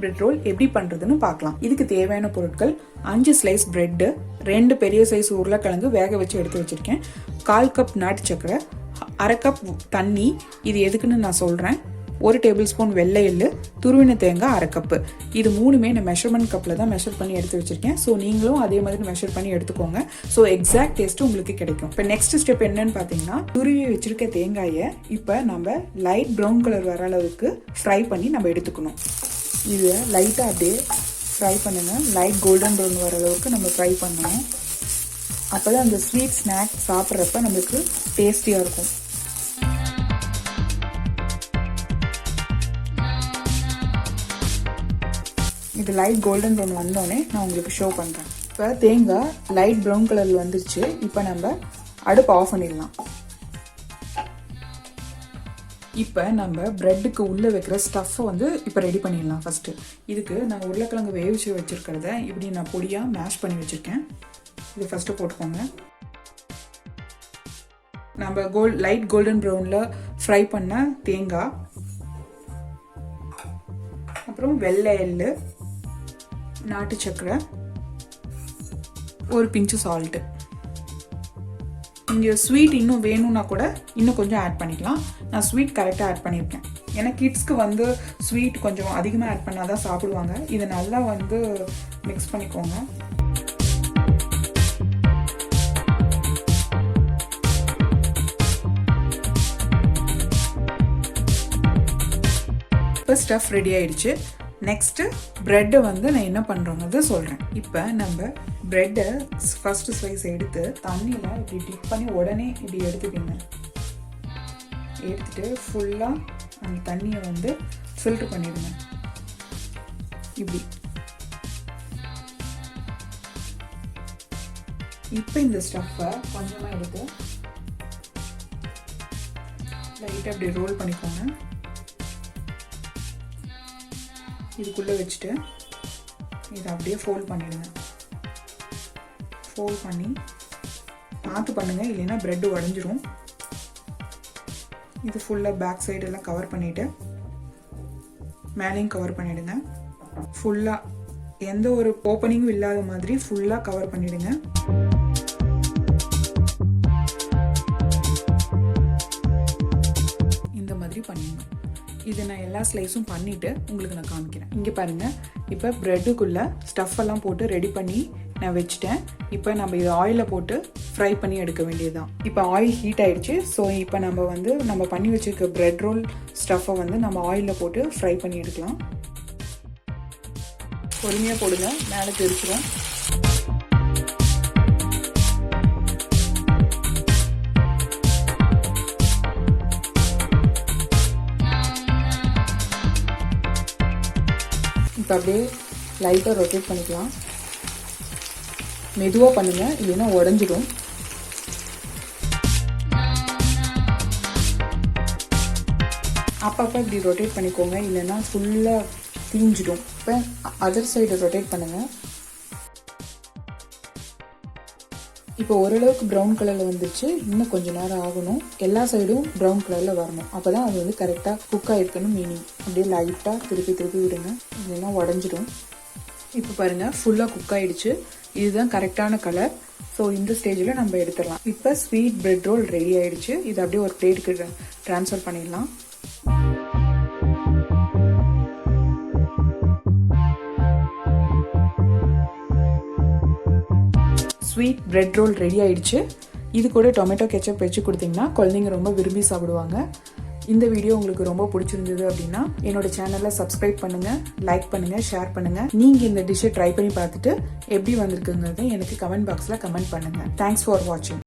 Bread roll எப்படி பண்றதுன்னு பார்க்கலாம். இதுக்கு தேவையான பொருட்கள் 5 ஸ்லைஸ் பிரெட், 2 பெரிய சைஸ் உருளைக்கிழங்கு வேக வச்சு எடுத்து வச்சிருக்கேன், 1/4 கப் நாட்டு சக்கரை, 1/2 கப் தண்ணி. இது எதுக்குன்னு நான் சொல்றேன். 1 டேபிள் ஸ்பூன் வெள்ளை எள்ளு, துருவின தேங்காய் 1/2 கப்பு. இது மூணுமே நான் மெஷர்மெண்ட் கப்பில் தான் மெஷர் பண்ணி எடுத்து வச்சிருக்கேன். ஸோ நீங்களும் அதே மாதிரி மெஷர் பண்ணி எடுத்துக்கோங்க. ஸோ எக்ஸாக்ட் டேஸ்ட் உங்களுக்கு கிடைக்கும். இப்போ நெக்ஸ்ட் ஸ்டெப் என்னன்னு பார்த்தீங்கன்னா, துருவி வச்சிருக்க தேங்காயை இப்போ நம்ம லைட் ப்ரௌன் கலர் வர அளவுக்கு ஃப்ரை பண்ணி நம்ம எடுத்துக்கணும். இதை லைட்டாக அப்படியே ஃப்ரை பண்ணுங்க. லைட் கோல்டன் ப்ரௌன் வர அளவுக்கு நம்ம ஃப்ரை பண்ணணும். அப்போ தான் அந்த ஸ்வீட் ஸ்நாக் சாப்பிட்றப்ப நம்மளுக்கு டேஸ்டியாக இருக்கும். இது லைட் கோல்டன் ப்ரௌன் வந்தோடனே நான் உங்களுக்கு ஷோ பண்ணுறேன். இப்போ தேங்காய் லைட் ப்ரௌன் கலரில் வந்துருச்சு. இப்போ நம்ம அடுப்பு ஆஃப் பண்ணிடலாம். இப்போ நம்ம ப்ரெட்டுக்கு உள்ளே வைக்கிற ஸ்டஃப்பை வந்து இப்போ ரெடி பண்ணிடலாம். ஃபஸ்ட்டு இதுக்கு நான் உருளைக்கிழங்கு வேவிச்சு வச்சுருக்கிறத இப்படி நான் பொடியாக மேஷ் பண்ணி வச்சுருக்கேன். இது ஃபஸ்ட்டு போட்டுக்கோங்க. நம்ம லைட் கோல்டன் ப்ரௌனில் ஃப்ரை பண்ண தேங்காய், அப்புறம் வெள்ளை எள்ளு, நாட்டு சக்கரை, ஒரு பிஞ்சு சால்ட்டு. இங்கே ஸ்வீட் இன்னும் வேணும்னா கூட இன்னும் கொஞ்சம் ஆட் பண்ணிக்கலாம். நான் ஸ்வீட் கரெக்டாக ஆட் பண்ணியிருக்கேன். ஏன்னா கிட்ஸ்க்கு வந்து ஸ்வீட் கொஞ்சம் அதிகமாக ஆட் பண்ணால் தான் சாப்பிடுவாங்க. இதை நல்லா வந்து மிக்ஸ் பண்ணிக்கோங்க. இப்போ ஸ்டஃப் ரெடி ஆயிடுச்சு. நெக்ஸ்ட்டு ப்ரெட்டை வந்து நான் என்ன பண்ணுறோங்கிறத சொல்கிறேன். இப்போ நம்ம ப்ரெட்டை ஃபஸ்ட்டு ஸ்லைஸ் எடுத்து தண்ணியில் இப்படி டிப் பண்ணி உடனே இப்படி எடுத்துக்கிங்க. எடுத்துட்டு ஃபுல்லாக அந்த தண்ணியை வந்து ஃபில்டர் பண்ணிடுங்க. இப்படி இப்போ இந்த ஸ்டஃப்பை கொஞ்சமாக எடுத்து லைட்டாக அப்படி ரோல் பண்ணிக்கோங்க. இதுக்குள்ளே வச்சுட்டு இதை அப்படியே ஃபோல்ட் பண்ணிடுங்க. ஃபோல்ட் பண்ணி பார்த்து பண்ணுங்கள், இல்லைன்னா ப்ரெட்டு உடஞ்சிரும். இது ஃபுல்லாக பேக் சைடெல்லாம் கவர் பண்ணிவிட்டு மேலேயும் கவர் பண்ணிவிடுங்க. ஃபுல்லாக எந்த ஒரு ஓப்பனிங்கும் இல்லாத மாதிரி ஃபுல்லாக கவர் பண்ணிவிடுங்க. இந்த மாதிரி பண்ணிடணும். இதை நான் எல்லா ஸ்லைஸும் பண்ணிவிட்டு உங்களுக்கு நான் காமிக்கிறேன். இங்கே பாருங்கள், இப்போ ப்ரெட்டுக்குள்ளே ஸ்டஃப் எல்லாம் போட்டு ரெடி பண்ணி நான் வச்சுட்டேன். இப்போ நம்ம இதை ஆயிலில் போட்டு ஃப்ரை பண்ணி எடுக்க வேண்டியதுதான். இப்போ ஆயில் ஹீட் ஆகிடுச்சு. ஸோ இப்போ நம்ம பண்ணி வச்சுருக்க ப்ரெட் ரோல் ஸ்டஃப்பை வந்து நம்ம ஆயிலில் போட்டு ஃப்ரை பண்ணி எடுக்கலாம். பொறுமையாக போடுங்க, மேலே தெரிச்சிடும். இப்போ அப்படியே லைட்டாக ரொட்டேட் பண்ணிக்கலாம். மெதுவாக பண்ணுங்கள், இல்லைன்னா உடஞ்சிடும். அப்பப்போ இப்படி ரொட்டேட் பண்ணிக்கோங்க, இல்லைன்னா ஃபுல்லாக தீஞ்சிடும். இப்போ அதர் சைடு ரொட்டேட் பண்ணுங்கள். இப்போ ஓரளவுக்கு ப்ரௌன் கலரில் வந்துருச்சு. இன்னும் கொஞ்சம் நேரம் ஆகணும். எல்லா சைடும் ப்ரௌன் கலரில் வரணும். அப்போ தான் அது வந்து கரெக்டாக குக் ஆகிருக்கணும் மீனிங். அப்படியே லைட்டாக திருப்பி விடுங்க, இல்லைன்னா உடஞ்சிடும். இப்போ பாருங்கள், ஃபுல்லாக குக் ஆகிடுச்சு. இதுதான் கரெக்டான கலர். ஸோ இந்த ஸ்டேஜில் நம்ம எடுத்துடலாம். இப்போ ஸ்வீட் பிரெட் ரோல் ரெடி ஆகிடுச்சு. இது அப்படியே ஒரு பிளேட்டுக்கு ட்ரான்ஸ்ஃபர் பண்ணிடலாம். ஸ்வீட் பிரெட் ரோல் ரெடி ஆயிடுச்சு. இது கூட டொமேட்டோ கெச்சப் வச்சு கொடுத்தீங்கன்னா குழந்தைங்க ரொம்ப விரும்பி சாப்பிடுவாங்க. இந்த வீடியோ உங்களுக்கு ரொம்ப பிடிச்சிருந்தது அப்படின்னா என்னோட சேனலை சப்ஸ்கிரைப் பண்ணுங்க, லைக் பண்ணுங்க, ஷேர் பண்ணுங்க. நீங்க இந்த டிஷ்ஷை ட்ரை பண்ணி பார்த்துட்டு எப்படி வந்திருக்குங்கிறத எனக்கு கமெண்ட் பாக்ஸ்ல கமெண்ட் பண்ணுங்க. தேங்க்ஸ் ஃபார் வாட்சிங்.